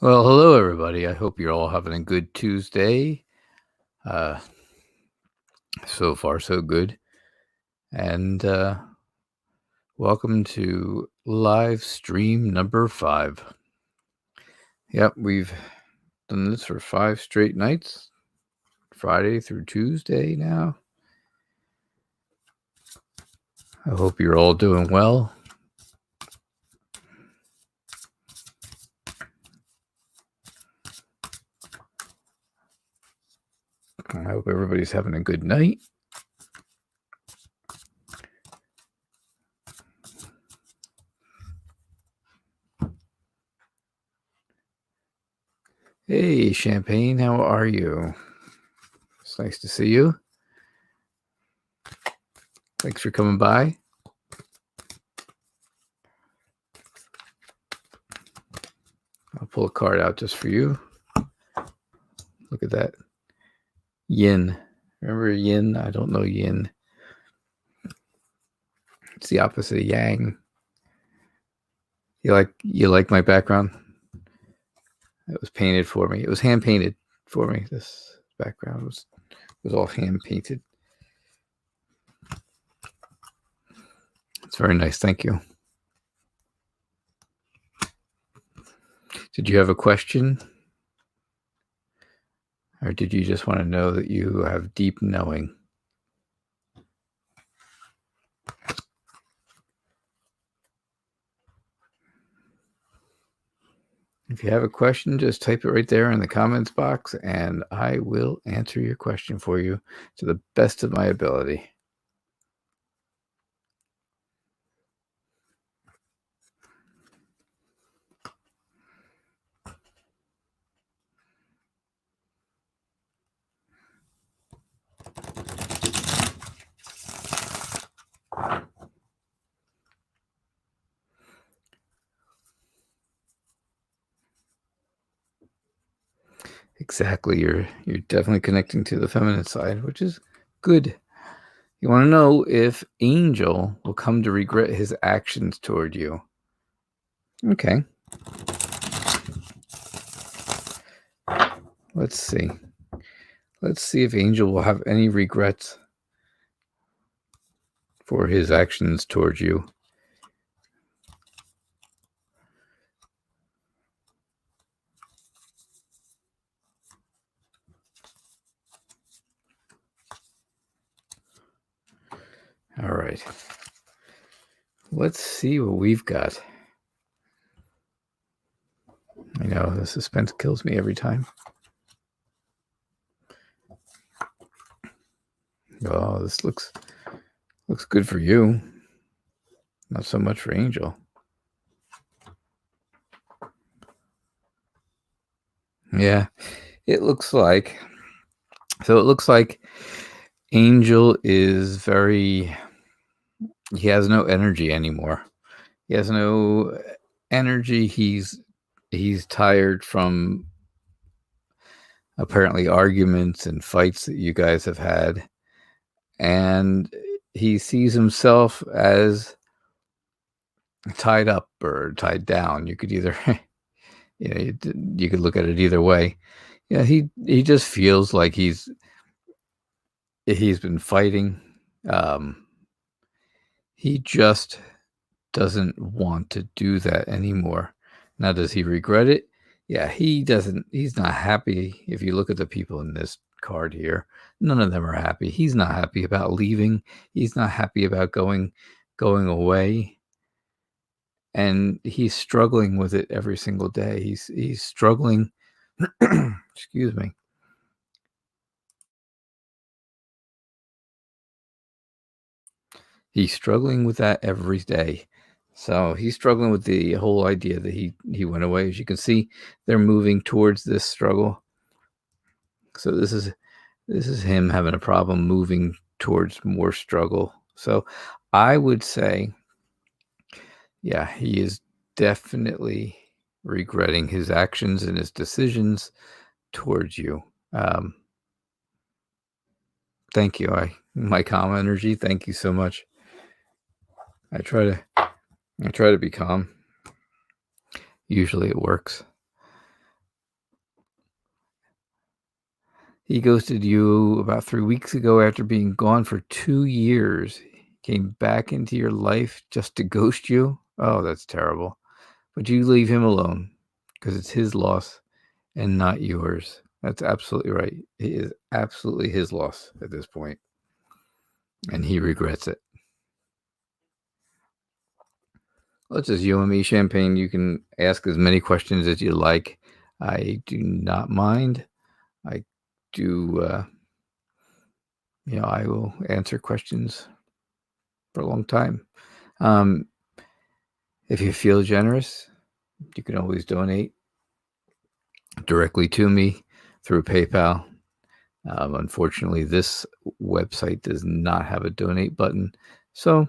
Well, hello everybody. I hope you're all having a good Tuesday. Uh, so far, so good. And welcome to live stream number 5. Yep, we've done this for 5 straight nights, Friday through Tuesday now. I hope you're all doing well. I hope everybody's having a good night. Hey, Champagne, how are you? It's nice to see you. Thanks for coming by. I'll pull a card out just for you. Look at that. Yin. Remember yin? I don't know yin. It's the opposite of yang. You like my background? It was painted for me. It was hand painted for me. This background was all hand painted. It's very nice. Thank you. Did you have a question? Or did you just want to know that you have deep knowing? If you have a question, just type it right there in the comments box and I will answer your question for you to the best of my ability. Exactly. You're definitely connecting to the feminine side, which is good. You want to know if Angel will come to regret his actions toward you. Okay. Let's see. Let's see if Angel will have any regrets for his actions towards you. All right. Let's see what we've got. I know the suspense kills me every time. Oh, this looks good for you. Not so much for Angel. Yeah, it looks like. So it looks like Angel is very. He has no energy anymore. He has no energy. He's tired from apparently arguments and fights that you guys have had, and he sees himself as tied up or tied down. You could either you could look at it either way. Yeah, he just feels like he's been fighting. He just doesn't want to do that anymore. Now, does he regret it? Yeah, he doesn't. He's not happy. If you look at the people in this card here, none of them are happy. He's not happy about leaving. He's not happy about going away. And he's struggling with it every single day. He's struggling. Excuse me. He's struggling with that every day. So he's struggling with the whole idea that he went away. As you can see, they're moving towards this struggle. So this is him having a problem moving towards more struggle. So I would say, yeah, he is definitely regretting his actions and his decisions towards you. Thank you. My calm energy. Thank you so much. I try to be calm. Usually it works. He ghosted you about 3 weeks ago after being gone for 2 years. He came back into your life just to ghost you? Oh, that's terrible. But you leave him alone because it's his loss and not yours. That's absolutely right. It is absolutely his loss at this point, and he regrets it. Well, it's just you and me, Champagne. You can ask as many questions as you like. I do not mind. I do, I will answer questions for a long time. If you feel generous, you can always donate directly to me through PayPal. Unfortunately, this website does not have a donate button. So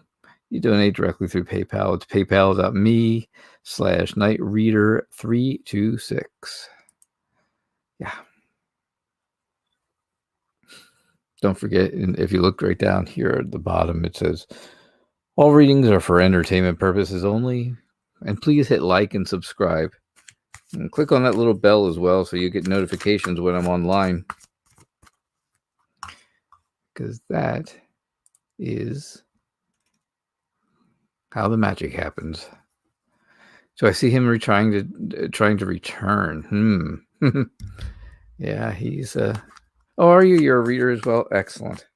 you donate directly through PayPal. It's paypal.me/nightreader326. Yeah. Don't forget, and if you look right down here at the bottom, it says, all readings are for entertainment purposes only. And please hit like and subscribe. And click on that little bell as well so you get notifications when I'm online. Because that is how the magic happens. So I see him trying to return. Yeah, he's oh, are you? You're a reader as well? Excellent.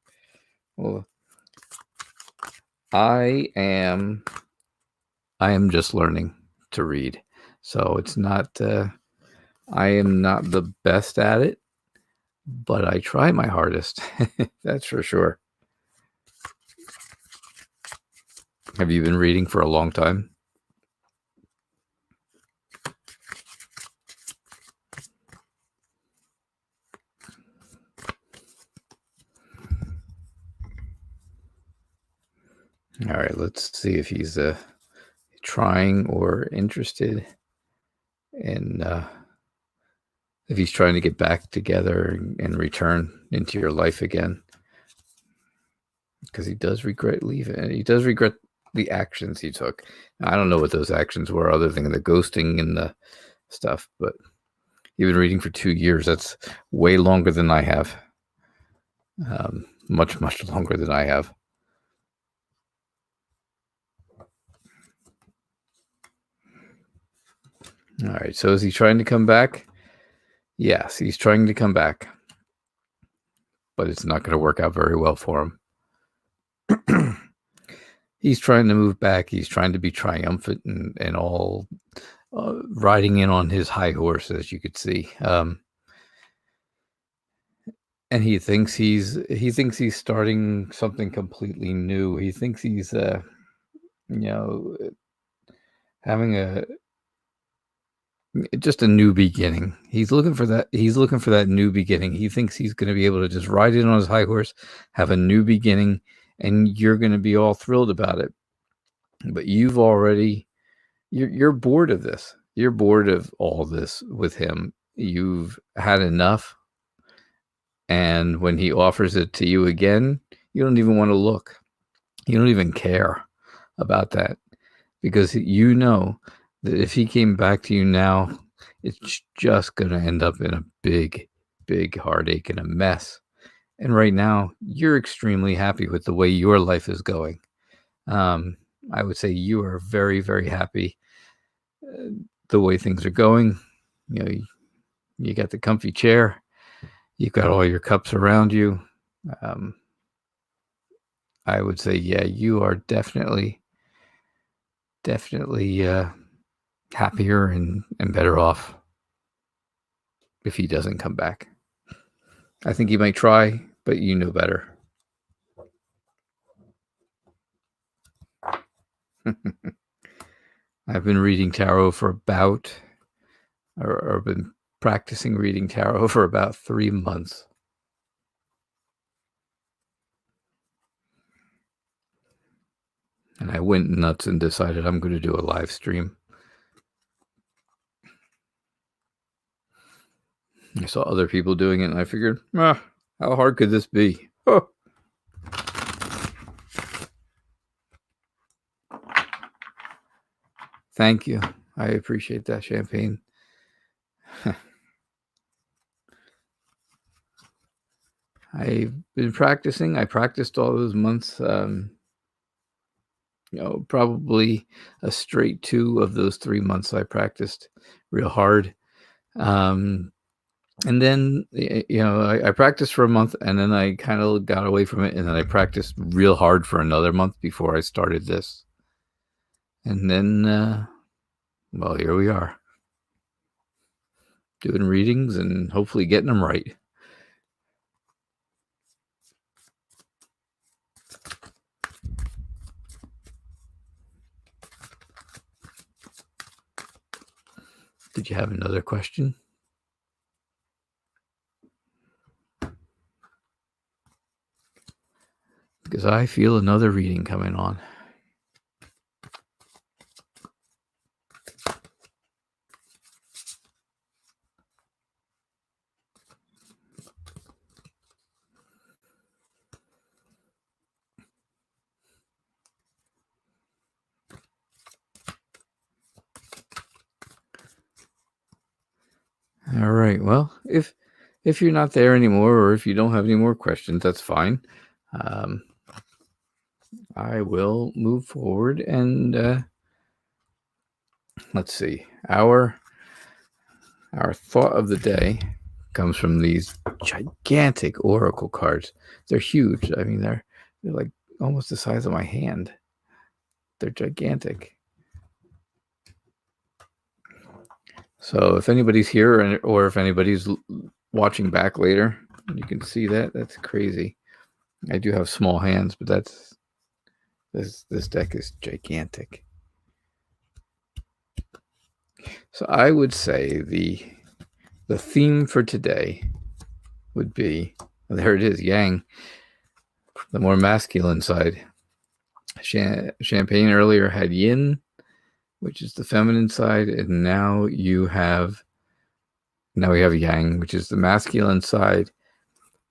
Well, I am just learning to read. So it's not I am not the best at it, but I try my hardest. That's for sure. Have you been reading for a long time? All right, let's see if he's trying or interested in if he's trying to get back together and return into your life again. Because he does regret leaving. He does regret the actions he took. I don't know what those actions were other than the ghosting and the stuff, but you've been reading for 2 years. That's way longer than I have. Much, much longer than I have. All right. So is he trying to come back? Yes, he's trying to come back. But it's not going to work out very well for him. He's trying to move back. He's trying to be triumphant and all riding in on his high horse, as you could see. And he thinks he's starting something completely new. He thinks he's having just a new beginning. He's looking for that. He's looking for that new beginning. He thinks he's going to be able to just ride in on his high horse, have a new beginning, and you're going to be all thrilled about it. But you're bored of this. You're bored of all this with him. You've had enough. And when he offers it to you again, you don't even want to look. You don't even care about that because you know that if he came back to you now, it's just going to end up in a big, big heartache and a mess. And right now, you're extremely happy with the way your life is going. I would say you are very, very happy the way things are going. You got the comfy chair. You've got all your cups around you. I would say, yeah, you are definitely happier and better off if he doesn't come back. I think he might try, but you know better. I've been reading tarot for or been practicing reading tarot for about 3 months. And I went nuts and decided I'm going to do a live stream. I saw other people doing it, and I figured, how hard could this be? Oh. Thank you. I appreciate that, Champagne. I've been practicing. I practiced all those months. Probably a straight 2 of those 3 months I practiced real hard. Um, and then, I practiced for a month, and then I kind of got away from it, and then I practiced real hard for another month before I started this. And then, well, here we are, doing readings and hopefully getting them right. Did you have another question? Because I feel another reading coming on. All right. Well, if you're not there anymore, or if you don't have any more questions, that's fine. I will move forward, and let's see. Our thought of the day comes from these gigantic oracle cards. They're huge. I mean, they're like almost the size of my hand. They're gigantic. So if anybody's here, or if anybody's watching back later, you can see that. That's crazy. I do have small hands, but this deck is gigantic. So I would say the theme for today would be, there it is, Yang, the more masculine side. Champagne earlier had Yin, which is the feminine side, and now we have Yang, which is the masculine side,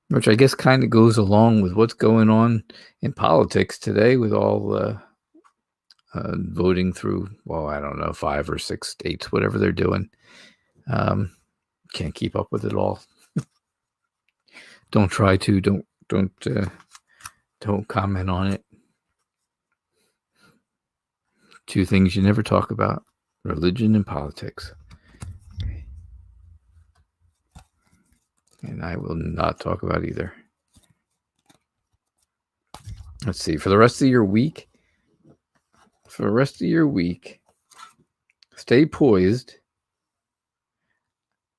which I guess kind of goes along with what's going on in politics today with all the voting through, well, I don't know, 5 or 6 states, whatever they're doing. Can't keep up with it all. Don't try to. Don't comment on it. 2 things you never talk about: religion and politics. And I will not talk about either. Let's see. For the rest of your week, stay poised,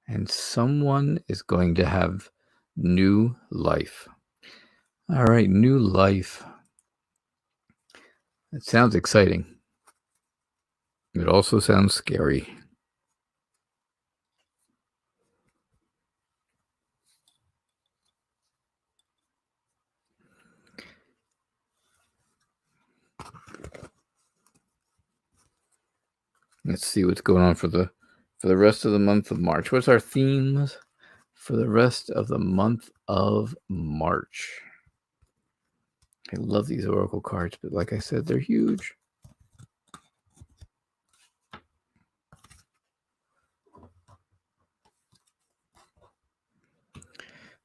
and someone is going to have new life. All right, new life. It sounds exciting. It also sounds scary. Let's see what's going on for the rest of the month of March. What's our themes for the rest of the month of March? I love these oracle cards, but like I said, they're huge.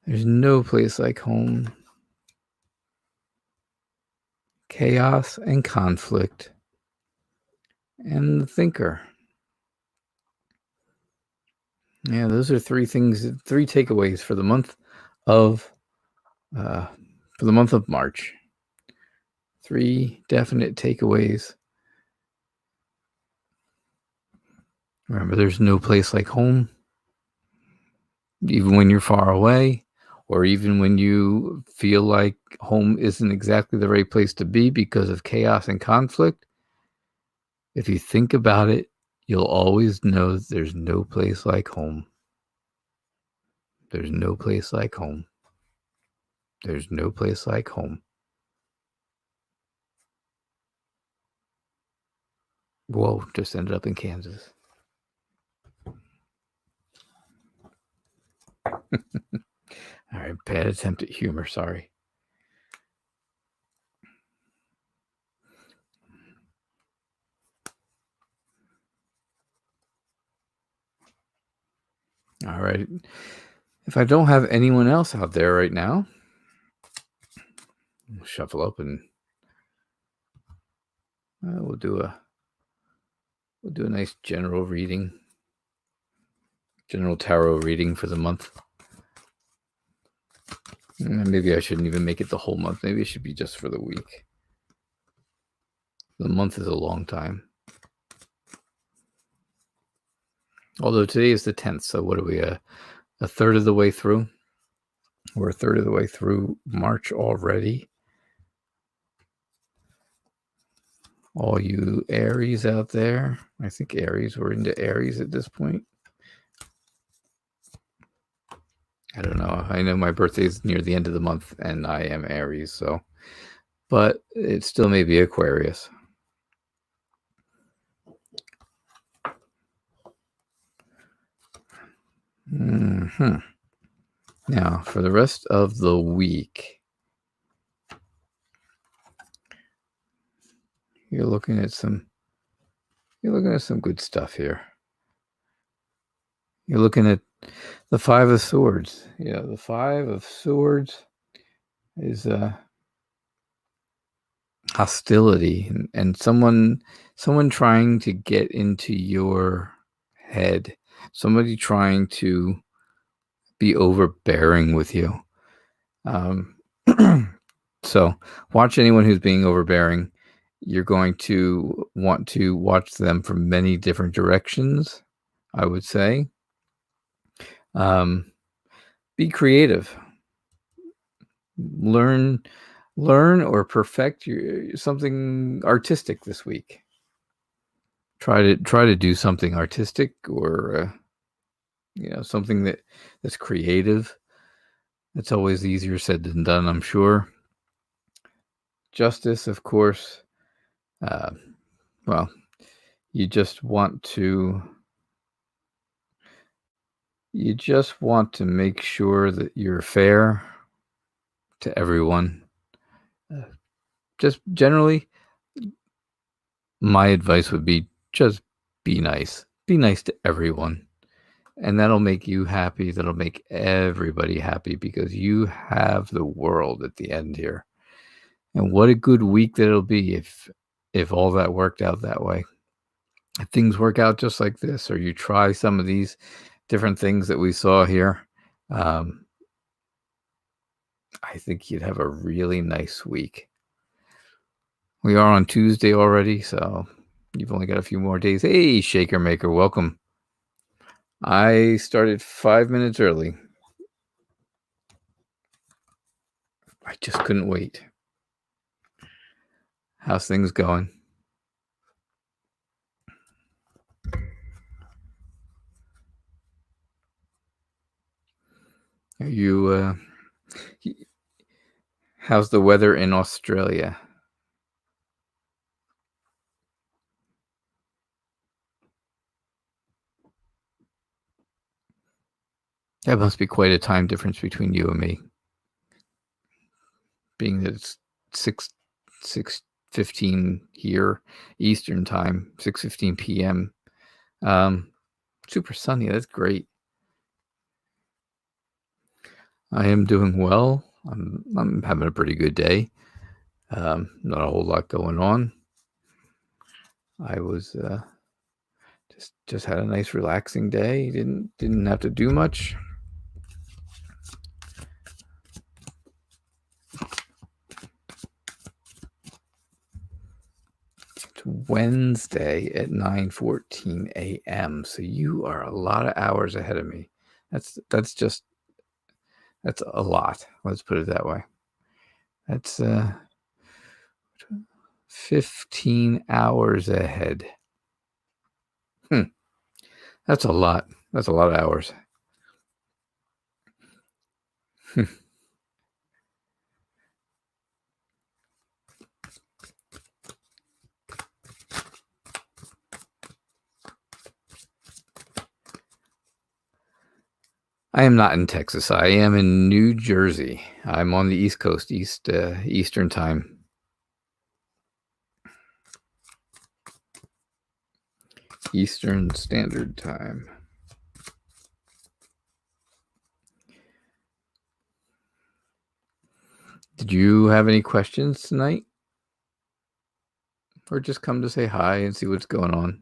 There's no place like home. Chaos and conflict. And the thinker. Yeah, those are 3 takeaways for the month of March. 3 definite takeaways. Remember, there's no place like home. Even when you're far away, or even when you feel like home isn't exactly the right place to be because of chaos and conflict, if you think about it, you'll always know that there's no place like home. There's no place like home. There's no place like home. Whoa, just ended up in Kansas. All right, bad attempt at humor, sorry. All right. If I don't have anyone else out there right now, shuffle up and we'll do a nice general reading, general tarot reading for the month. Maybe I shouldn't even make it the whole month. Maybe it should be just for the week. The month is a long time. Although today is the 10th, so what are we, a third of the way through? We're a third of the way through March already. All you Aries out there, I think Aries, we're into Aries at this point. I don't know. I know my birthday is near the end of the month and I am Aries, so, but it still may be Aquarius. Now, for the rest of the week, you're looking at some good stuff here. You're looking at the Five of Swords. Yeah, the Five of Swords is hostility and someone trying to get into your head. Somebody trying to be overbearing with you. So watch anyone who's being overbearing. You're going to want to watch them from many different directions, I would say. Be creative. Learn or perfect something artistic this week. Try to do something artistic or something that's creative. It's always easier said than done, I'm sure. Justice, of course. Well, you just want to make sure that you're fair to everyone. Just generally, my advice would be just be nice. Be nice to everyone. And that'll make you happy. That'll make everybody happy because you have the world at the end here. And what a good week that it'll be if all that worked out that way. If things work out just like this, or you try some of these different things that we saw here, I think you'd have a really nice week. We are on Tuesday already, so you've only got a few more days. Hey, Shaker Maker, welcome. I started 5 minutes early. I just couldn't wait. How's things going? Are you how's the weather in Australia? That must be quite a time difference between you and me. Being that it's 6:15 here Eastern time, 6:15 p.m. Super sunny. That's great. I am doing well. I'm having a pretty good day. Not a whole lot going on. I was just had a nice relaxing day. Didn't have to do much. It's Wednesday at 9:14 a.m. So you are a lot of hours ahead of me. That's a lot. Let's put it that way. That's 15 hours ahead. That's a lot. That's a lot of hours. I am not in Texas. I am in New Jersey. I'm on the East Coast, Eastern time. Eastern Standard Time. Did you have any questions tonight? Or just come to say hi and see what's going on?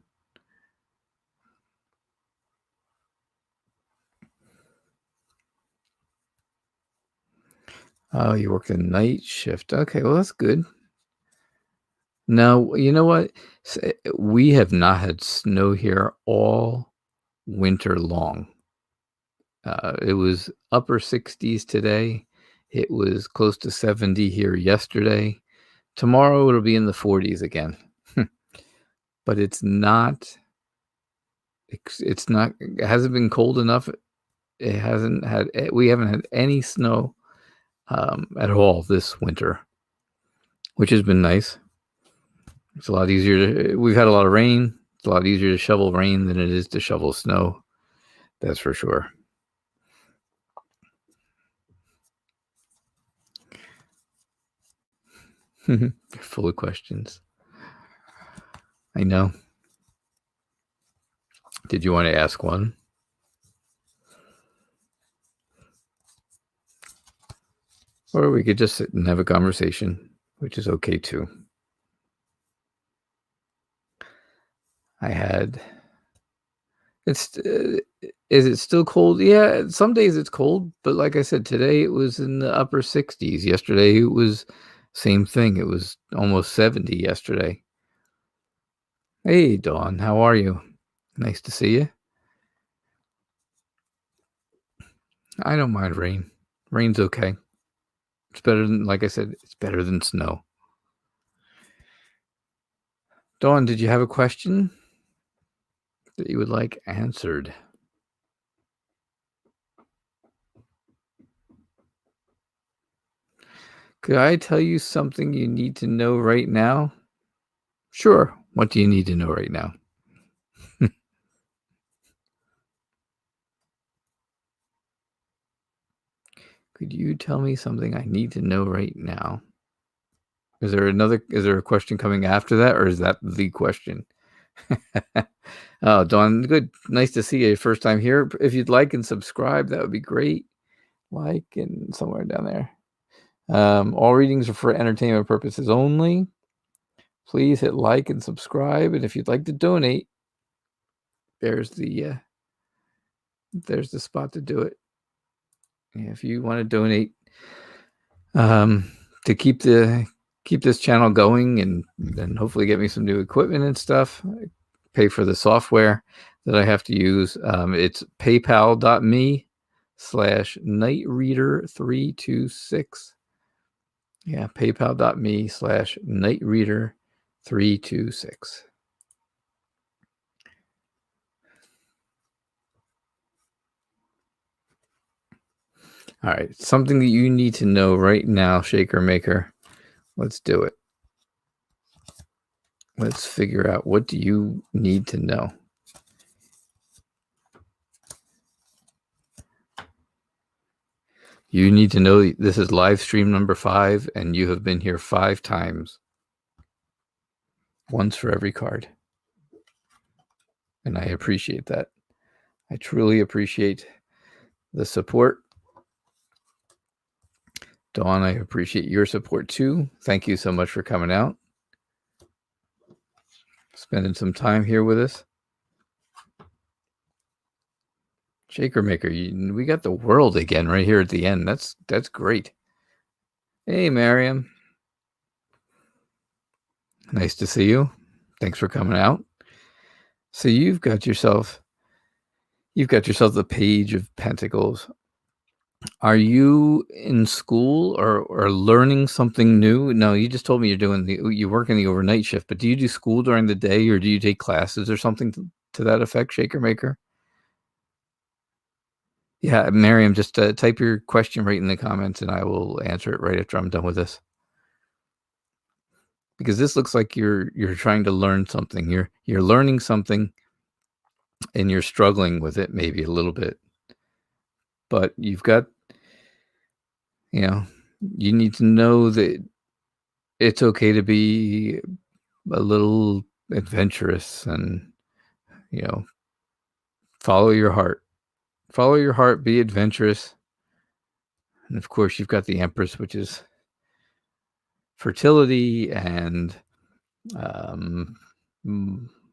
Oh, you work the night shift. Okay, well, that's good. No, you know what? We have not had snow here all winter long. It was upper 60s today. It was close to 70 here yesterday. Tomorrow it'll be in the 40s again. But it hasn't been cold enough. It hasn't had we haven't had any snow at all this winter, which has been nice. It's a lot easier we've had a lot of rain. It's a lot easier to shovel rain than it is to shovel snow. That's for sure. You're full of questions. I know. Did you want to ask one? Or we could just sit and have a conversation, which is okay too. Is it still cold? Yeah, some days it's cold, but like I said, today it was in the upper 60s. Yesterday it was same thing. It was almost 70 yesterday. Hey, Dawn, how are you? Nice to see you. I don't mind rain. Rain's okay. It's better than, like I said, it's better than snow. Dawn, did you have a question that you would like answered? Could I tell you something you need to know right now? Sure. What do you need to know right now? Could you tell me something I need to know right now? Is there a question coming after that, or is that the question? Oh, Dawn, good. Nice to see you. First time here. If you'd like and subscribe, that would be great. Like and somewhere down there. All readings are for entertainment purposes only. Please hit like and subscribe. And if you'd like to donate, there's the spot to do it. If you want to donate to keep this channel going and hopefully get me some new equipment and stuff, pay for the software that I have to use. It's paypal.me/nightreader326. Yeah, paypal.me/nightreader326. All right, something that you need to know right now, Shaker Maker. Let's do it. Let's figure out, what do you need to know? You need to know this is live stream number 5, and you have been here 5 times. Once for every card. And I appreciate that. I truly appreciate the support. Dawn, I appreciate your support too. Thank you so much for coming out, spending some time here with us. Shaker Maker, we got the world again right here at the end. That's great. Hey, Miriam. Nice to see you. Thanks for coming out. So you've got yourself the Page of Pentacles. Are you in school or learning something new? No, you just told me you work in the overnight shift, but do you do school during the day, or do you take classes or something to that effect, Shaker Maker? Yeah, Miriam, just type your question right in the comments and I will answer it right after I'm done with this. Because this looks like you're trying to learn something. You're learning something and you're struggling with it maybe a little bit. But you've got, you need to know that it's okay to be a little adventurous and, follow your heart. Follow your heart, be adventurous. And of course, you've got the Empress, which is fertility and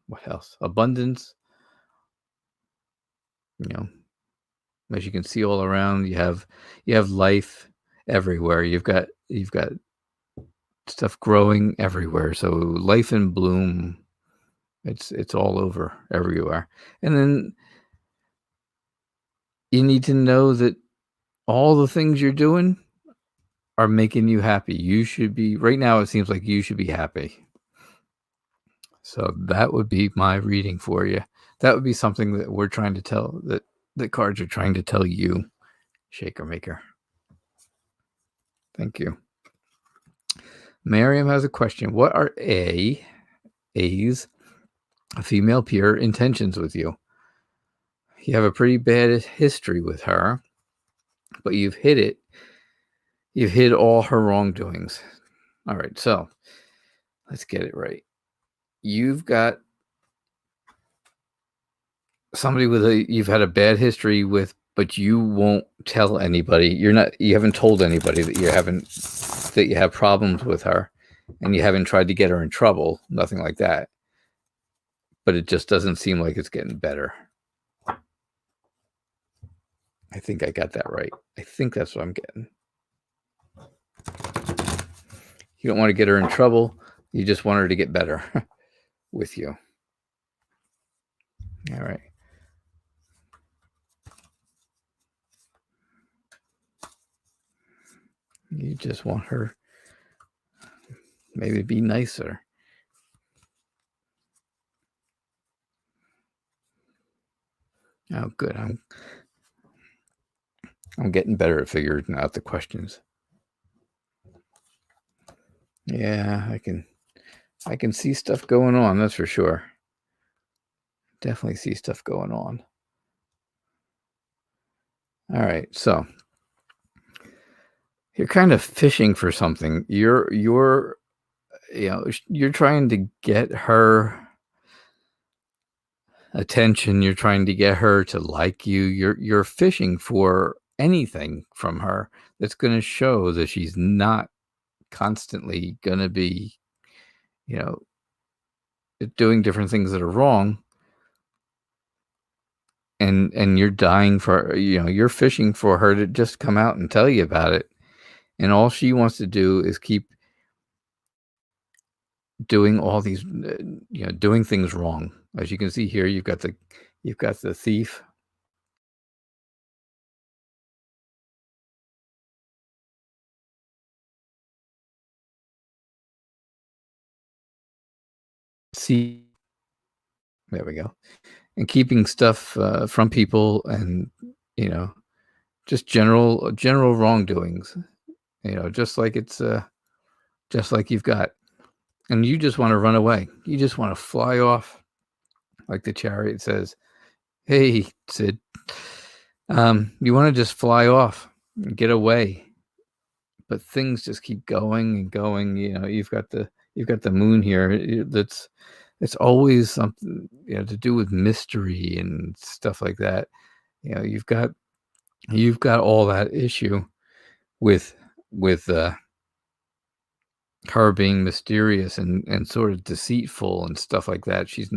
what else? Abundance. You know, as you can see all around, you have life everywhere. You've got stuff growing everywhere. So life in bloom. It's all over everywhere. And then you need to know that all the things you're doing are making you happy. You should be right now. It seems like you should be happy. So that would be my reading for you. That would be something that we're trying to tell that the cards are trying to tell you, Shaker Maker. Thank you. Miriam has a question. What are A's, a female peer, intentions with you? You have a pretty bad history with her, but you've hid it. You've hid all her wrongdoings. All right, so let's get it right. You've got somebody you've had a bad history with, but you won't tell anybody. You haven't told anybody that you have problems with her, and you haven't tried to get her in trouble, nothing like that. But it just doesn't seem like it's getting better. I think I got that right. I think that's what I'm getting. You don't want to get her in trouble. You just want her to get better with you. All right. You just want her maybe to be nicer. Oh, good. I'm getting better at figuring out the questions. Yeah, I can see stuff going on, that's for sure. Definitely see stuff going on. All right, so you're kind of fishing for something. You're trying to get her attention. You're trying to get her to like you. You're fishing for anything from her that's going to show that she's not constantly going to be, doing different things that are wrong. And you're dying for, you're fishing for her to just come out and tell you about it. And all she wants to do is keep doing all these, doing things wrong. As you can see here, you've got the thief. See, there we go. And keeping stuff from people, and just general wrongdoings. Just like just like you've got, and you just want to run away. You just want to fly off, like the Chariot says. Hey, Sid, you want to just fly off and get away, but things just keep going and going. You've got the moon here. It's always something to do with mystery and stuff like that. You've got all that issue with her being mysterious and sort of deceitful and stuff like that. She's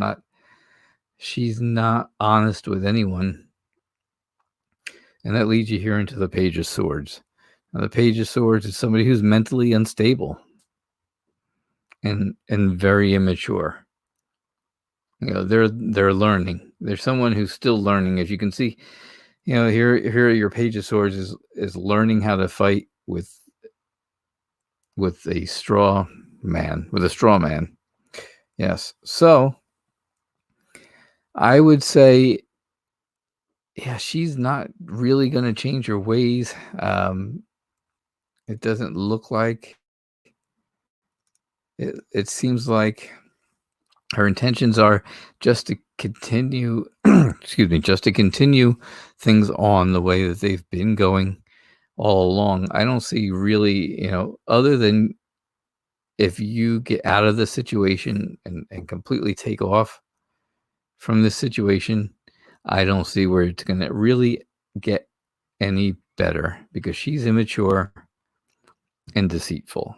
not honest with anyone. And that leads you here into the Page of Swords. Now, the Page of Swords is somebody who's mentally unstable and very immature. They're learning. They're someone who's still learning. As you can see, here your Page of Swords is learning how to fight with a straw man. Yes. So I would say, yeah, she's not really going to change her ways. It doesn't look like it. It seems like her intentions are just to continue, just to continue things on the way that they've been going all along. I don't see really, other than if you get out of the situation and completely take off from this situation, I don't see where it's going to really get any better, because she's immature and deceitful.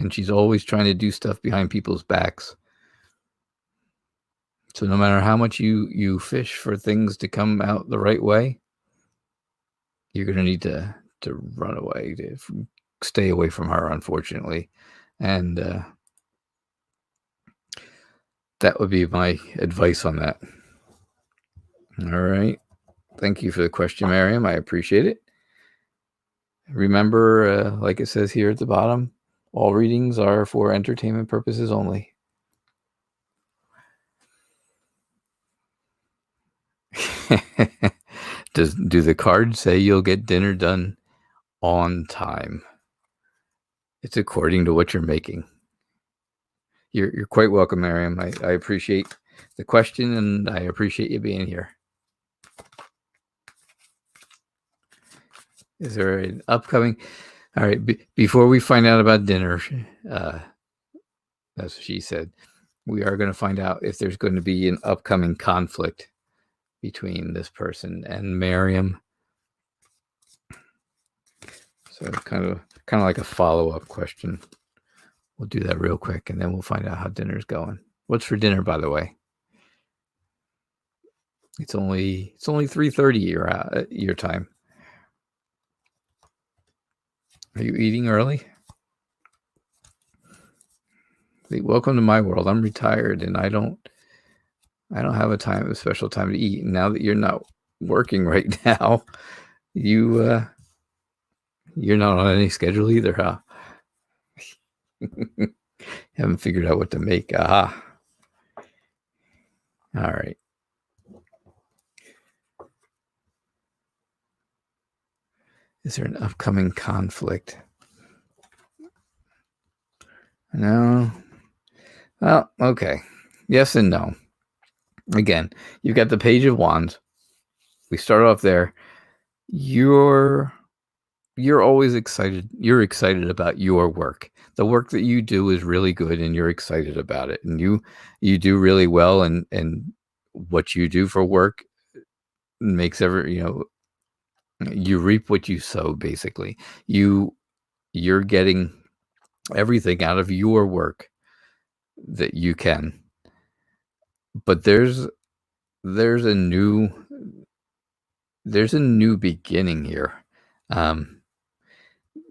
and she's always trying to do stuff behind people's backs. So no matter how much you fish for things to come out the right way, you're going to need to run away, to stay away from her, unfortunately. And that would be my advice on that. All right. Thank you for the question, Miriam. I appreciate it. Remember, like it says here at the bottom, all readings are for entertainment purposes only. Do the cards say you'll get dinner done on time? It's according to what you're making. You're quite welcome, Miriam. I appreciate the question, and I appreciate you being here. Is there an upcoming? All right. Before we find out about dinner, that's what she said. We are going to find out if there's going to be an upcoming conflict between this person and Miriam. So kind of like a follow-up question. We'll do that real quick, and then we'll find out how dinner's going. What's for dinner, by the way? It's only 3:30 your time. Are you eating early? Welcome to my world. I'm retired, and I don't have a special time to eat. And now that you're not working right now, you're not on any schedule either, huh? Haven't figured out what to make. Aha. All right. Is there an upcoming conflict? No. Well, okay. Yes and no. Again, you've got the Page of Wands. We start off there. You're always excited. You're excited about your work. The work that you do is really good, and you're excited about it. And you do really well, and what you do for work makes you reap what you sow. Basically, you're getting everything out of your work that you can. But there's a new beginning here.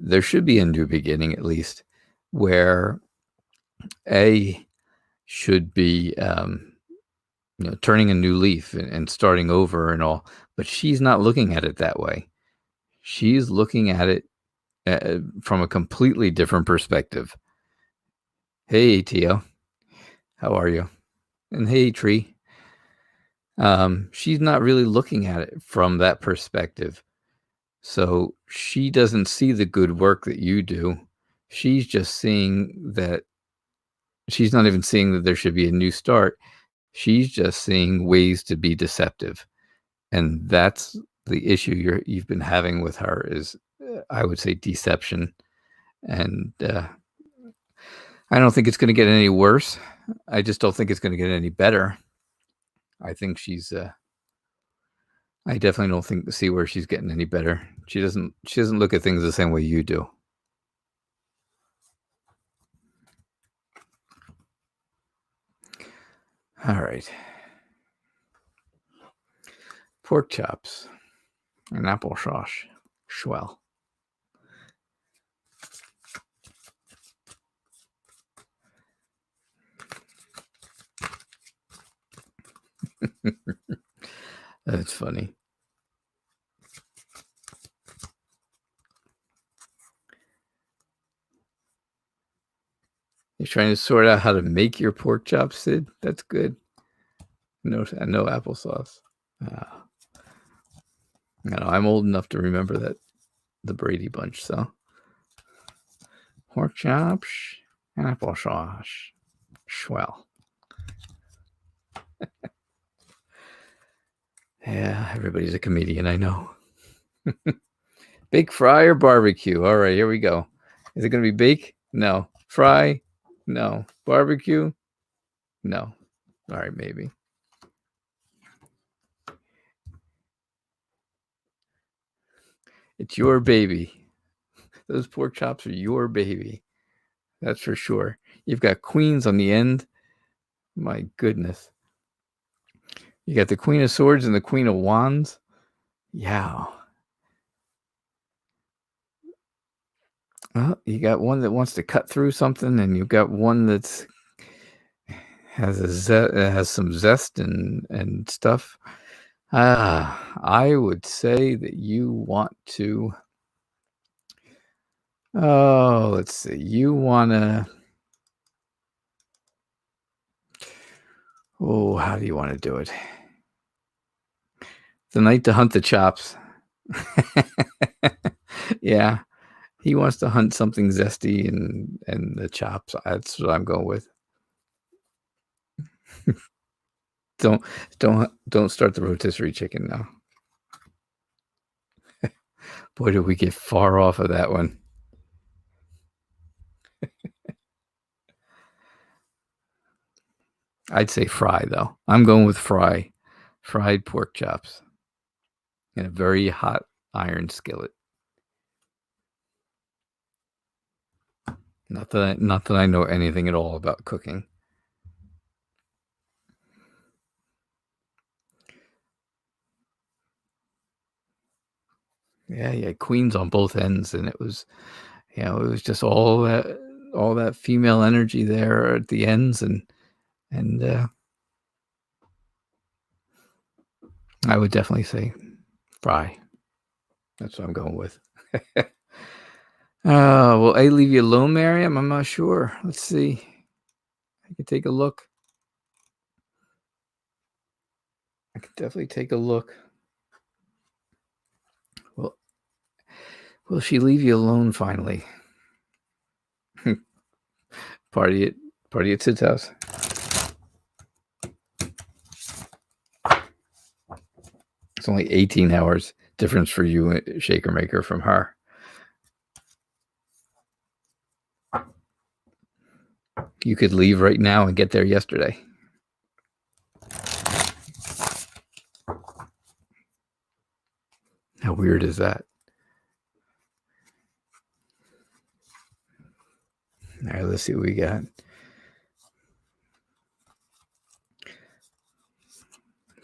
There should be a new beginning, at least, where A should be turning a new leaf and starting over and all. But she's not looking at it that way. She's looking at it from a completely different perspective. Hey, Tio, how are you? And hey, Tree. She's not really looking at it from that perspective. So she doesn't see the good work that you do. She's just seeing that. She's not even seeing that there should be a new start. She's just seeing ways to be deceptive. And that's the issue you've been having with her is, I would say, deception. And I don't think it's going to get any worse. I just don't think it's going to get any better. I think she's I definitely don't see where she's getting any better. She doesn't look at things the same way you do. All right. Pork chops and applesauce. Schwell. That's funny. You're trying to sort out how to make your pork chops, Sid? That's good. No applesauce. I'm old enough to remember that, the Brady Bunch. So pork chops and applesauce. Swell. Yeah, everybody's a comedian, I know. Bake, fry, or barbecue? All right, here we go. Is it going to be bake? No. Fry? No. Barbecue? No. All right, maybe. It's your baby. Those pork chops are your baby. That's for sure. You've got queens on the end. My goodness. You got the Queen of Swords and the Queen of Wands. Yeah. Well, you got one that wants to cut through something, and you've got one that's has some zest and stuff. I would say that you want to. Oh, let's see. You want to. Oh, how do you want to do it? The night to hunt the chops. Yeah, he wants to hunt something zesty and the chops. That's what I'm going with. Don't start the rotisserie chicken now. Boy, did we get far off of that one. I'd say fry, though. I'm going with fry. Fried pork chops in a very hot iron skillet. Not that I know anything at all about cooking. Yeah, yeah, queens on both ends, and it was just all that female energy there at the ends, and I would definitely say fry. That's what I'm going with. Will A leave you alone, Miriam? I'm not sure. Let's see. I can take a look. I can definitely take a look. Well, will she leave you alone finally? Party at Sid's house. It's only 18 hours difference for you, Shaker Maker, from her. You could leave right now and get there yesterday. How weird is that? All right, let's see what we got.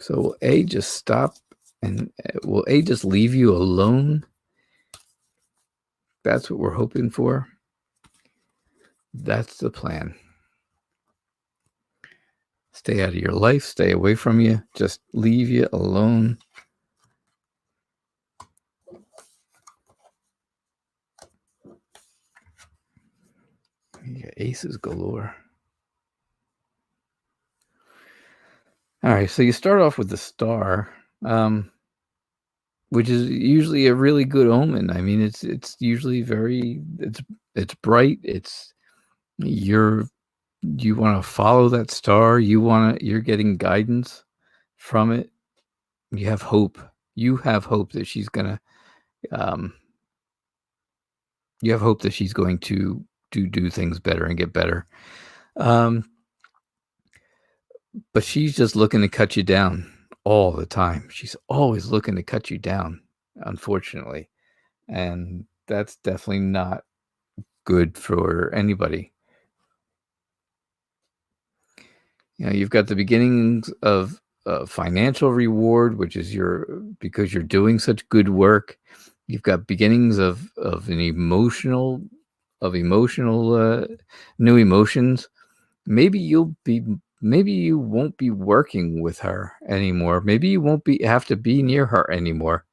So will A just stop and will A just leave you alone? That's what we're hoping for. That's the plan. Stay out of your life, stay away from you, just leave you alone. You got aces galore. All right, so you start off with the star, which is usually a really good omen. I mean, it's usually it's bright. You want to follow that star. You're getting guidance from it. You have hope. You have hope that she's gonna. You have hope that she's going to do things better and get better. But she's just looking to cut you down all the time. She's always looking to cut you down, unfortunately. And that's definitely not good for anybody. You've got the beginnings of financial reward, which is because you're doing such good work. You've got beginnings of emotional new emotions. Maybe you won't be working with her anymore. Maybe you won't have to be near her anymore.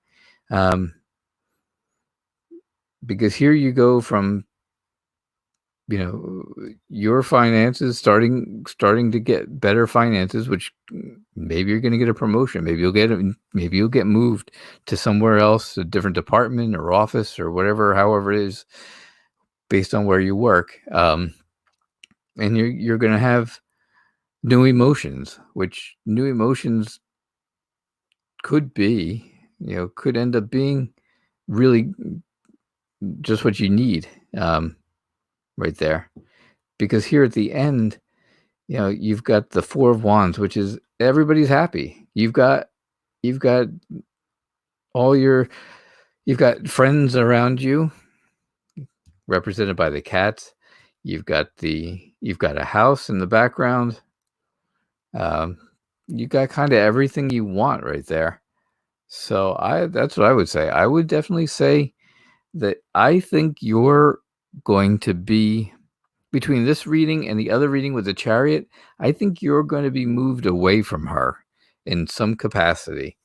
Because here you go from your finances starting to get better finances, which maybe you're going to get a promotion. Maybe you'll get moved to somewhere else, a different department or office or whatever, however it is, based on where you work. And you're going to have new emotions, which new emotions could end up being really just what you need, right there. Because here at the end, you've got the Four of Wands, which is everybody's happy. You've got you've got friends around you, represented by the cats. You've got a house in the background. You got kind of everything you want right there. So that's what I would say. I would definitely say that I think you're going to be between this reading and the other reading with the Chariot. I think you're going to be moved away from her in some capacity,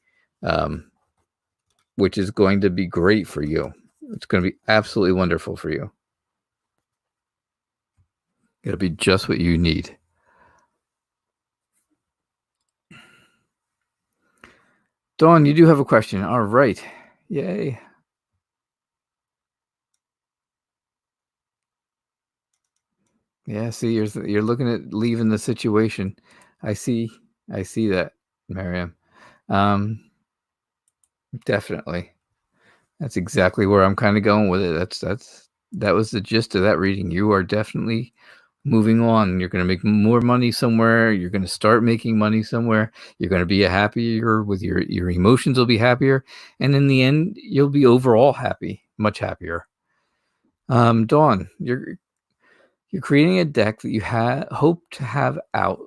which is going to be great for you. It's going to be absolutely wonderful for you. It'll be just what you need. Dawn, you do have a question. All right. Yay. Yeah, see, you're looking at leaving the situation. I see that, Miriam. Definitely. That's exactly where I'm kind of going with it. That was the gist of that reading. You are definitely moving on. You're going to make more money somewhere. You're going to start making money somewhere. You're going to be happier with your emotions will be happier, and in the end, you'll be overall happy, much happier. Dawn, you're creating a deck that you hope to have out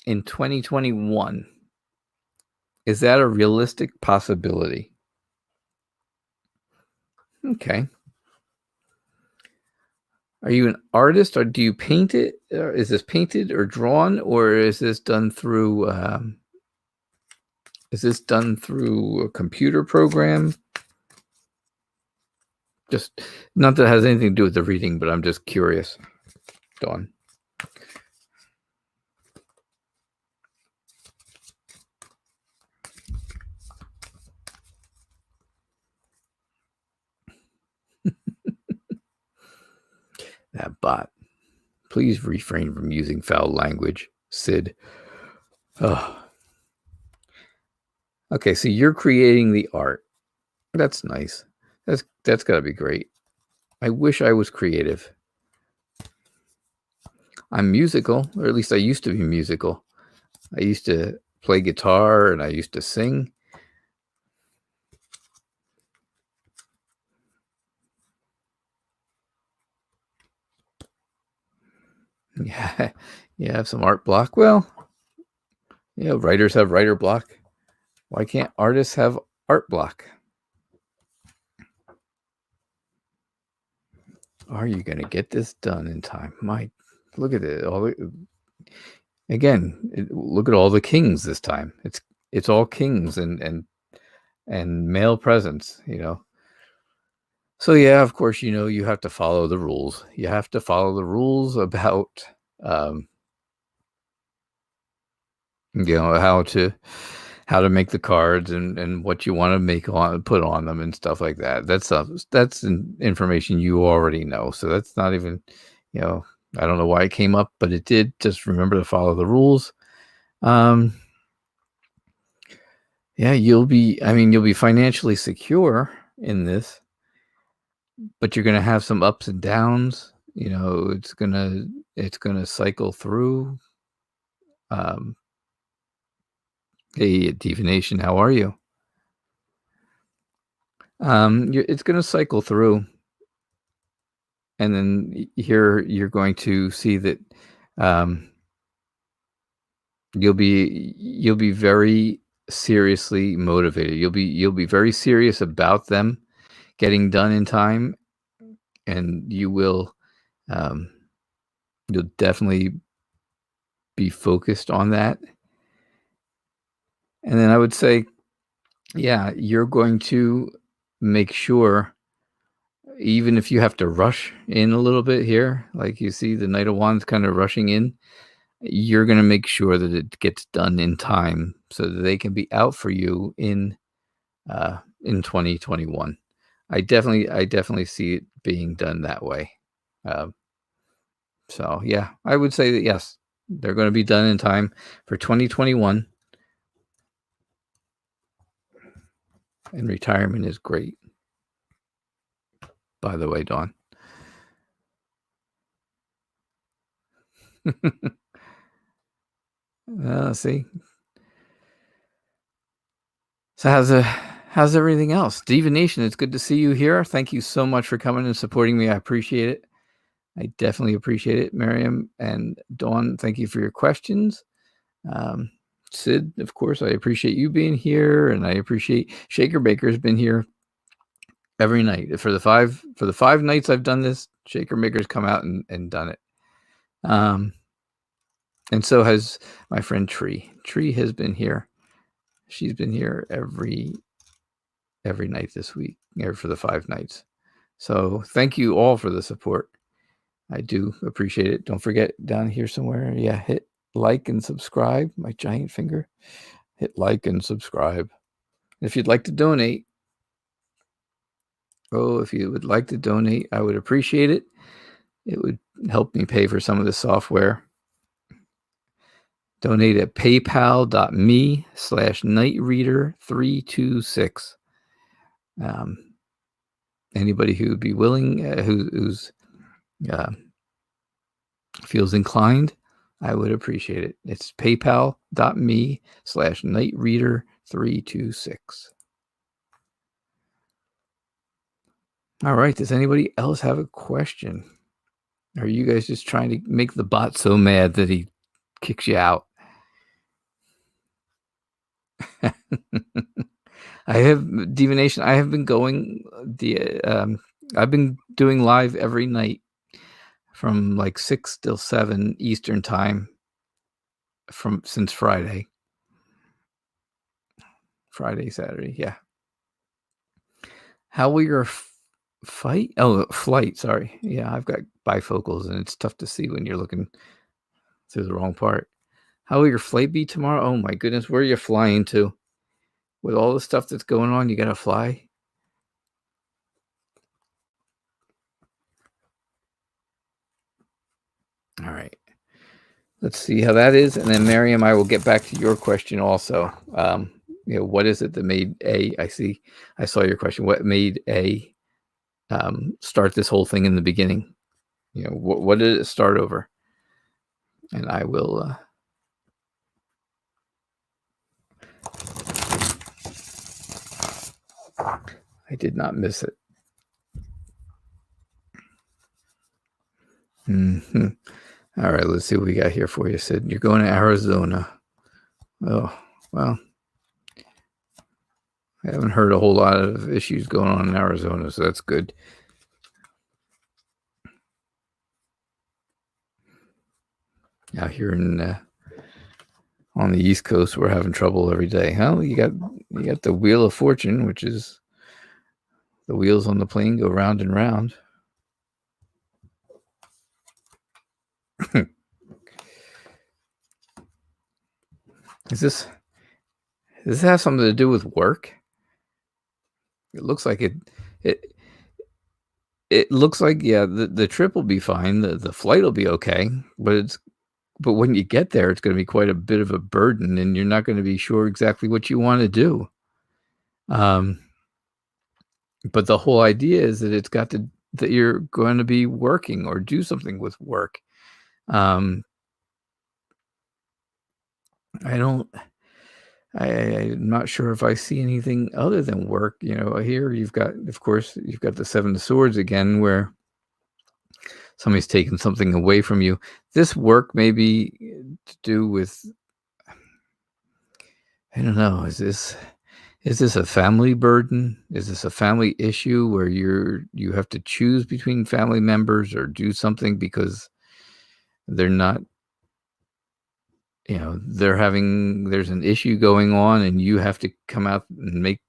in 2021. Is that a realistic possibility? Okay. Are you an artist, or do you paint it? Is this painted or drawn, or is this done through a computer program? Just not that it has anything to do with the reading, but I'm just curious. Dawn. That bot. Please refrain from using foul language, Sid. Oh. Okay, so you're creating the art. That's nice. That's got to be great. I wish I was creative. I'm musical, or at least I used to be musical. I used to play guitar and I used to sing. Yeah, you have some art block. Well, writers have writer block. Why can't artists have art block? Are you going to get this done in time? Look at it. Look at all the kings this time. It's all kings and male presence, So yeah, of course, you have to follow the rules. You have to follow the rules about how to make the cards and what you want to put on them and stuff like that. That's information you already know. So that's not even, I don't know why it came up, but it did. Just remember to follow the rules. Yeah, you'll be financially secure in this, but you're going to have some ups and downs. It's going to cycle through. Hey, Divination, how are you? It's going to cycle through, and then here you're going to see that you'll be very seriously motivated. You'll be very serious about them getting done in time, and you'll definitely be focused on that. And then I would say, yeah, you're going to make sure, even if you have to rush in a little bit here, like you see the Knight of Wands kind of rushing in, you're going to make sure that it gets done in time so that they can be out for you in 2021. I definitely see it being done that way. So yeah, I would say that yes, they're going to be done in time for 2021. And retirement is great. By the way, Dawn. See. So how's everything else? Divination, it's good to see you here. Thank you so much for coming and supporting me. I appreciate it. I definitely appreciate it, Miriam and Dawn. Thank you for your questions. Sid, of course, I appreciate you being here, and I appreciate Shaker Baker's been here every night for the five nights I've done this. Shaker Maker's come out and done it. And so has my friend Tree. Tree has been here. She's been here every night this week, or for the 5 nights. So thank you all for the support. I do appreciate it. Don't forget down here somewhere, hit like and subscribe. My giant finger. Hit like and subscribe. If you'd like to donate, if you would like to donate, I would appreciate it. It would help me pay for some of the software. Donate at paypal.me/nightreader326. Anybody who would be willing, who's feels inclined, I would appreciate it. It's paypal.me/nightreader326. All right. Does anybody else have a question? Are you guys just trying to make the bot so mad that he kicks you out? I have Divination. I have been going I've been doing live every night from like 6 till 7 Eastern time since Friday, Saturday. Yeah. How will your flight? Sorry. Yeah, I've got bifocals and it's tough to see when you're looking through the wrong part. How will your flight be tomorrow? Oh my goodness, where are you flying to? With all the stuff that's going on, you gotta fly. All right. Let's see how that is. And then Miriam, I will get back to your question also. What is it that made A? I saw your question. What made A start this whole thing in the beginning? What did it start over? And I will. I did not miss it. Mm-hmm. All right, let's see what we got here for you, Sid. You're going to Arizona. Oh, well. I haven't heard a whole lot of issues going on in Arizona, so that's good. Out here on the East Coast, we're having trouble every day. Well, you got the Wheel of Fortune, which is the wheels on the plane go round and round. Does this have something to do with work? It looks like it looks like the trip will be fine. The flight will be okay, but when you get there, it's going to be quite a bit of a burden, and you're not going to be sure exactly what you want to do. But the whole idea is that that you're going to be working or do something with work. I'm not sure if I see anything other than work. Here you've got the Seven of Swords again, where somebody's taken something away from you. This work may be to do with, I don't know, is this a family burden? Is this a family issue where you have to choose between family members or do something because they're not, there's an issue going on and you have to come out and make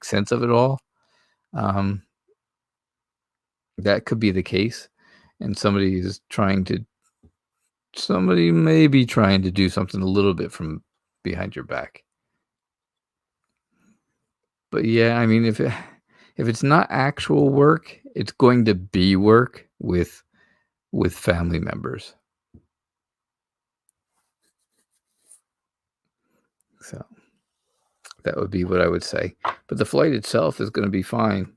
sense of it all. That could be the case. And somebody may be trying to do something a little bit from behind your back. But yeah, I mean, if it's not actual work, it's going to be work with family members. So that would be what I would say. But the flight itself is going to be fine.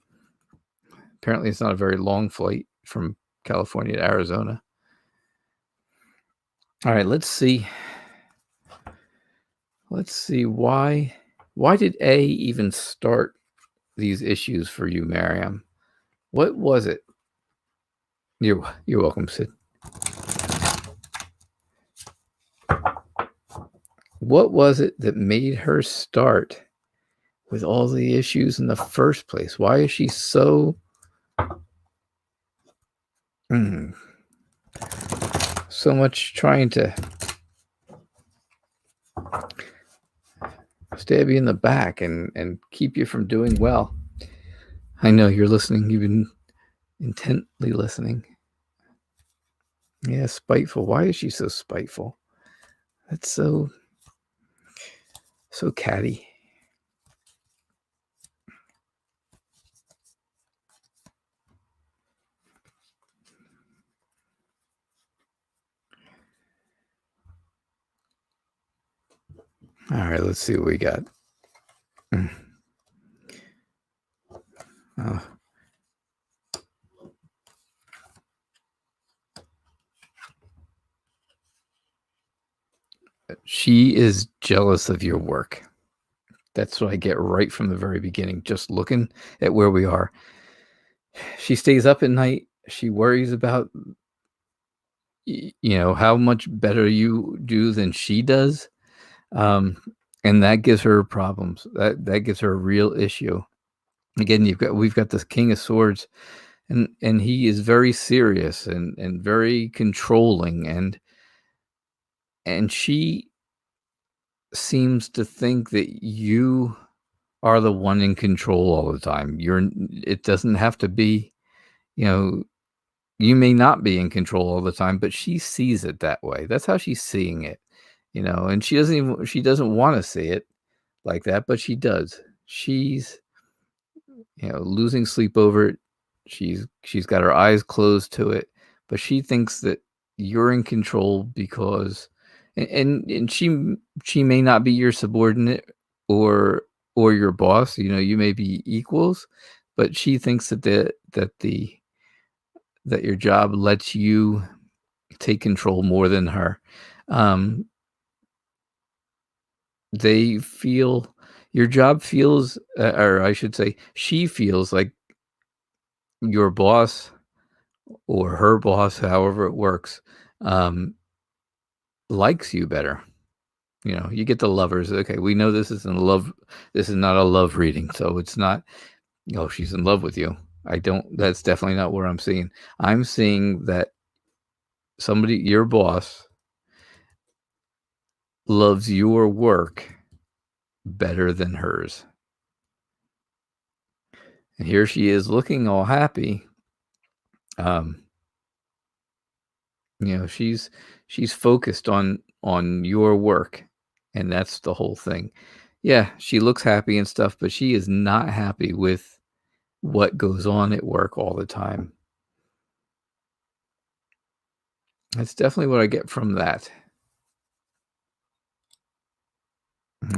Apparently, it's not a very long flight from California to Arizona. All right, let's see. Why did A even start these issues for you, Miriam? What was it? You're welcome, Sid. What was it that made her start with all the issues in the first place? Why is she so so much trying to stab you in the back and keep you from doing well? I know you're listening. You've been intently listening. Yeah, spiteful. Why is she so spiteful? That's so catty. All right, let's see what we got. Oh. She is jealous of your work. That's what I get right from the very beginning, just looking at where we are. She stays up at night. She worries about how much better you do than she does. And that gives her problems. That gives her a real issue. Again, we've got this King of Swords, and he is very serious and very controlling, and she seems to think that you are the one in control all the time. It doesn't have to be, you may not be in control all the time, but she sees it that way. That's how she's seeing it, and she doesn't want to see it like that, but she does. She's, losing sleep over it. She's got her eyes closed to it, but she thinks that you're in control because and she may not be your subordinate or your boss. You may be equals, but she thinks that your job lets you take control more than her. They feel Your job feels, or I should say, she feels like your boss or her boss, however it works, um, likes you better. You get the lovers. Okay, we know this isn't a love. This is not a love reading, so it's not. Oh, she's in love with you. I don't. That's definitely not what I'm seeing. I'm seeing that your boss, loves your work better than hers. And here she is looking all happy. Um, she's focused on your work, and that's the whole thing. Yeah, she looks happy and stuff, but she is not happy with what goes on at work all the time. That's definitely what I get from that.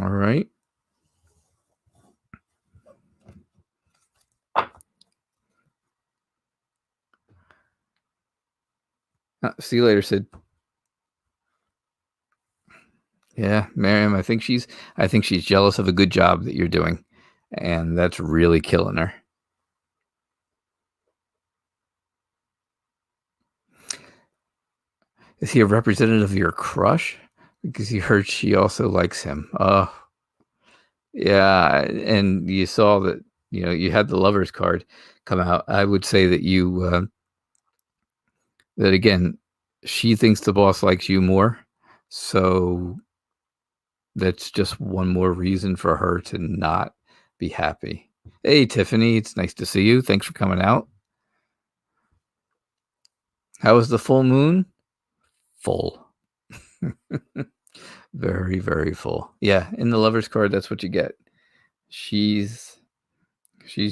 All right. See you later, Sid. Yeah, Miriam, I think she's jealous of a good job that you're doing, and that's really killing her. Is he a representative of your crush? Because you heard she also likes him. Oh, yeah, and you saw that, you had the Lovers card come out. I would say that that again, she thinks the boss likes you more, so that's just one more reason for her to not be happy. Hey, Tiffany, it's nice to see you. Thanks for coming out. How was the full moon? Full. Very, very full. Yeah, in the Lovers card, that's what you get. She's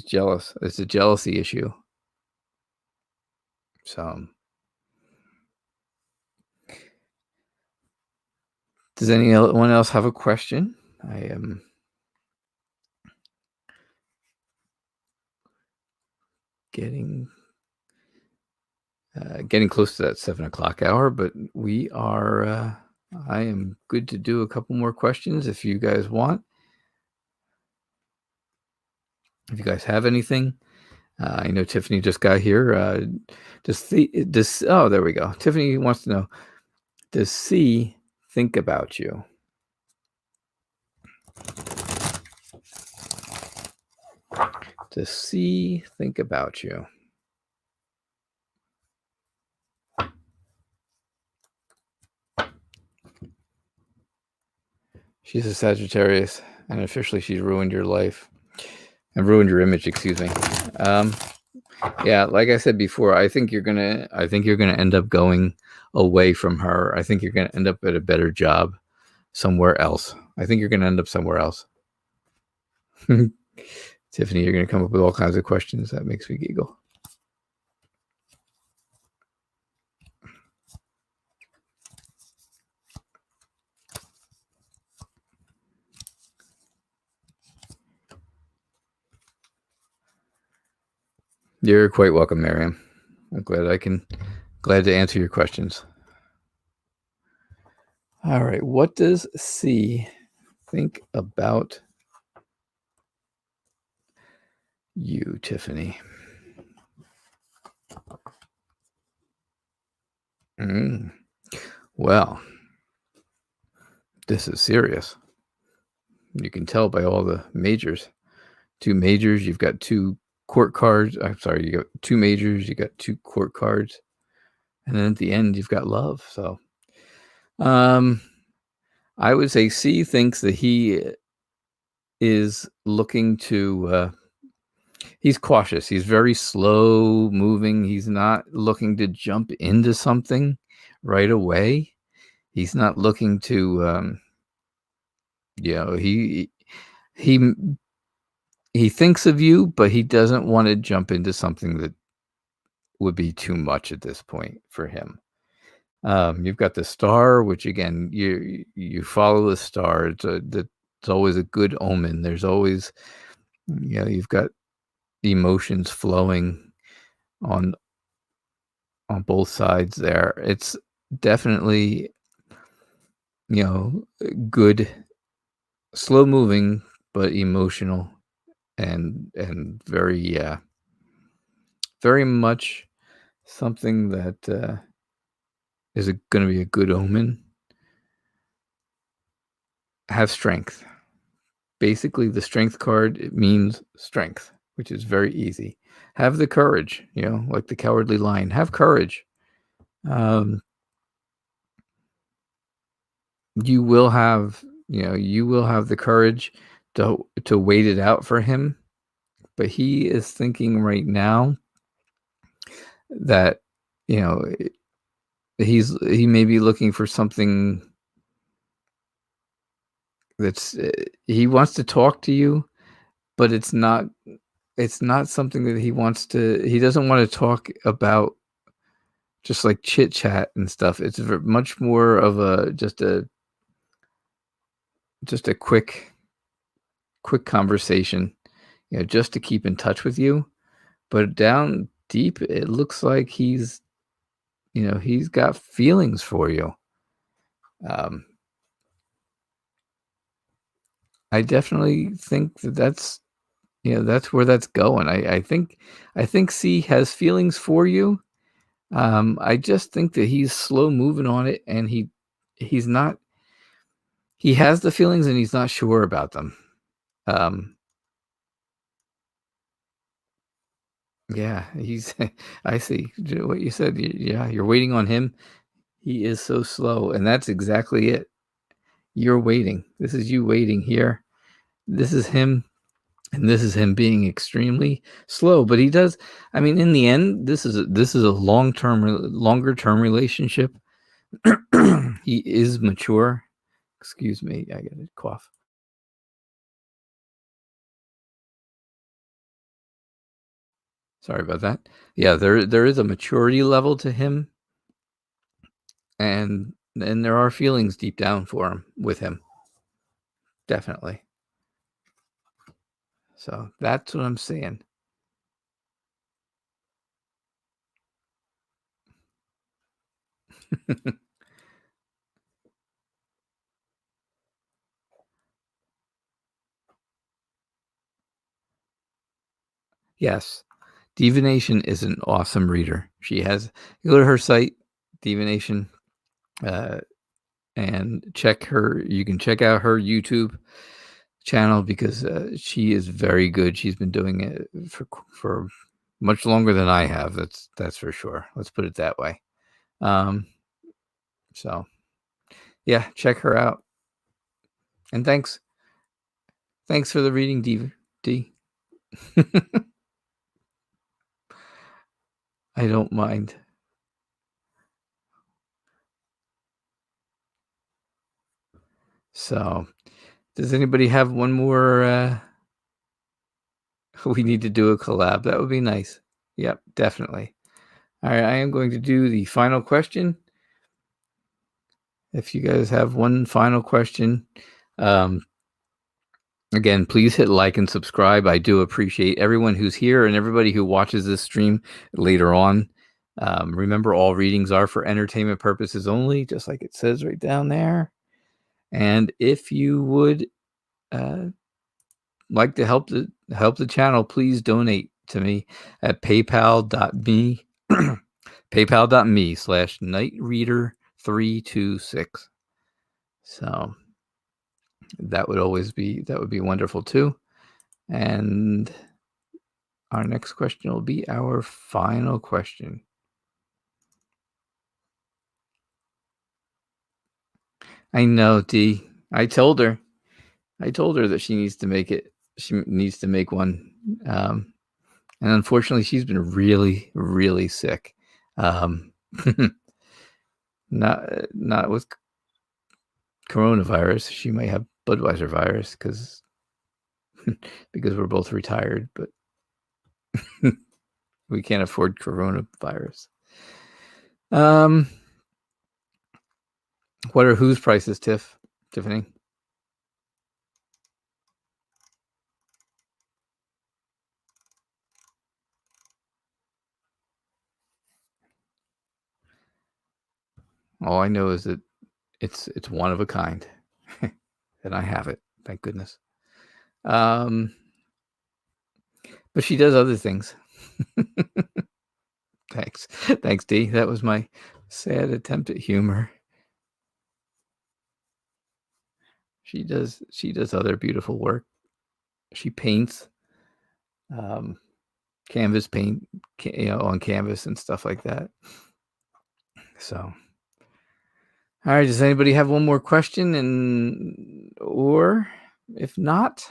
jealous. It's a jealousy issue. So, does anyone else have a question? I am getting close to that 7:00 hour, but we are. I am good to do a couple more questions if you guys want. If you guys have anything, I know Tiffany just got here. Oh, there we go. Tiffany wants to know, does C think about you? Does C think about you? She's a Sagittarius, and officially she's ruined your life and ruined your image, excuse me. Yeah, like I said before, I think you're gonna end up going away from her. I think you're gonna end up at a better job somewhere else. I think you're gonna end up somewhere else. Tiffany, you're gonna come up with all kinds of questions. That makes me giggle. You're quite welcome, Miriam. I'm glad to answer your questions. All right, what does C think about you, Tiffany? Well, this is serious. You can tell by all the majors. 2 majors, you've got 2 court cards. I'm sorry, you got 2 majors, you got 2 court cards. And then at the end, you've got love. So, I would say C thinks that he is looking to, he's cautious. He's very slow moving. He's not looking to jump into something right away. He's not looking to, he thinks of you, but he doesn't want to jump into something that would be too much at this point for him. You've got the star, which again, you follow the star. It's always a good omen. There's always, you've got emotions flowing on both sides there. It's definitely, good, slow moving, but emotional and very, very much something that is going to be a good omen. Have strength. Basically, the strength card, it means strength, which is very easy. Have the courage, like the Cowardly Lion. Have courage. You will have, the courage to wait it out for him, but he is thinking right now that, he may be looking for something that's, he wants to talk to you, but it's not something that he doesn't want to talk about just like chit chat and stuff. It's much more of just a quick conversation, just to keep in touch with you. But down deep, it looks like he's got feelings for you. I definitely think that's where that's going. I think C has feelings for you. I just think that he's slow moving on it, and he's not. He has the feelings, and he's not sure about them. Um, yeah, he's. I see what you said. Yeah, you're waiting on him. He is so slow, and that's exactly it. You're waiting. This is you waiting here. This is him, and this is him being extremely slow. But he does. I mean, in the end, this is a longer term relationship. He is mature. Excuse me, I got a cough. Sorry about that. Yeah, there is a maturity level to him, and there are feelings deep down for him with him. Definitely. So that's what I'm saying. Yes. Divination is an awesome reader. She has, you go to her site, Divination, and check her. You can check out her YouTube channel because she is very good. She's been doing it for much longer than I have. That's for sure. Let's put it that way. So yeah, check her out. And thanks for the reading, D. I don't mind. So, does anybody have one more? We need to do a collab. That would be nice. Yep, definitely. All right, I am going to do the final question. If you guys have one final question, again, please hit like and subscribe. I do appreciate everyone who's here and everybody who watches this stream later on. Remember, all readings are for entertainment purposes only, just like it says right down there. And if you would like to help the channel, please donate to me at paypal.me paypal.me/nightreader326. So that would be wonderful too. And our next question will be our final question. I know, D. I told her that she needs to make it. She needs to make one. And unfortunately, she's been really, really sick. Not with coronavirus. She might have Budweiser virus because we're both retired, but we can't afford coronavirus. What are whose prices, Tiffany? All I know is that it's one of a kind, and I have it. Thank goodness. But she does other things. Thanks, D. That was my sad attempt at humor. She does other beautiful work. She paints, canvas paint, on canvas and stuff like that. So, all right. Does anybody have one more question? Or if not,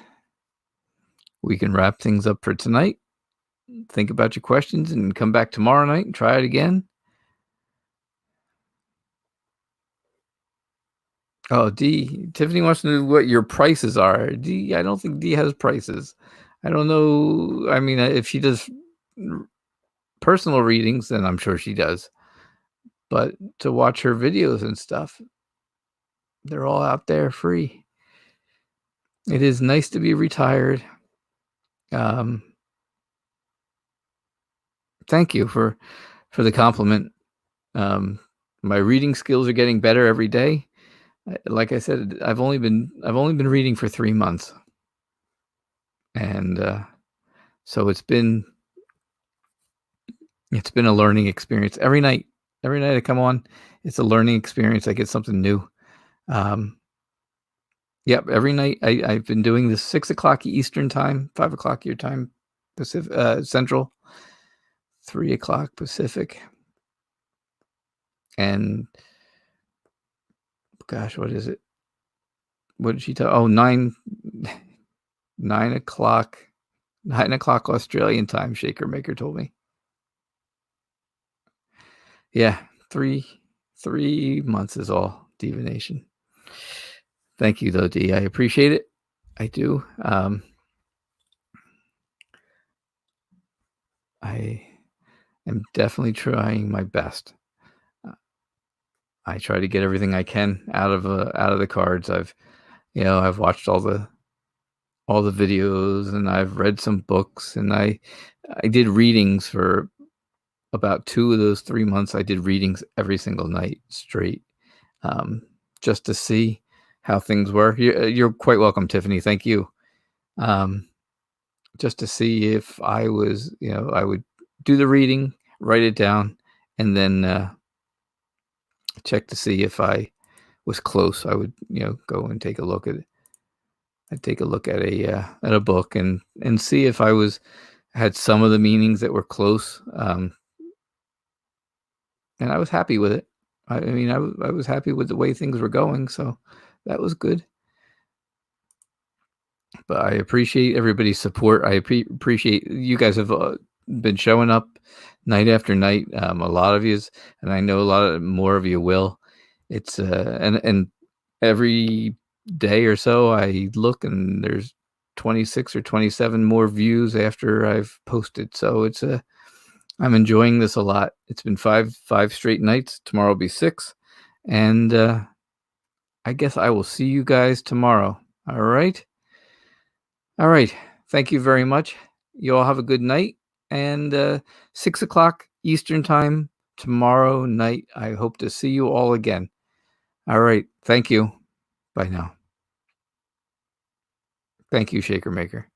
we can wrap things up for tonight. Think about your questions and come back tomorrow night and try it again. Oh, D. Tiffany wants to know what your prices are. D. I don't think D has prices. I don't know. I mean, if she does personal readings, then I'm sure she does. But to watch her videos and stuff, they're all out there free. It is nice to be retired. Thank you for the compliment. My reading skills are getting better every day. Like I said, I've only been reading for 3 months, and so it's been a learning experience. Every night I come on, it's a learning experience. I get something new. Yep, every night I've been doing this 6:00 Eastern time, 5:00 your time, Pacific, Central, 3:00 Pacific, and gosh, what is it? What did she tell? Oh, 9:00 Australian time. Shaker Maker told me. Yeah, 3 months is all, Divination. Thank you, though, D. I appreciate it. I do. I am definitely trying my best. I try to get everything I can out of the cards. I've watched all the videos, and I've read some books, and I did readings for about 2 of those 3 months. I did readings every single night straight, just to see how things were. You're quite welcome, Tiffany. Thank you. Just to see if I was, I would do the reading, write it down, and then check to see if I was close. I would, go and take a look at it. I'd take a look at a book and see if I had some of the meanings that were close, and I was happy with it. I mean, I was happy with the way things were going, so that was good. But I appreciate everybody's support. I appreciate you guys have been showing up night after night. A lot of yous, and I know a lot more of you will. It's and every day or so I look and there's 26 or 27 more views after I've posted. So I'm enjoying this a lot. It's been five straight nights. Tomorrow will be 6, and I guess I will see you guys tomorrow. All right. All right. Thank you very much. You all have a good night. And 6 o'clock Eastern time tomorrow night. I hope to see you all again. All right. Thank you. Bye now. Thank you, Shaker Maker.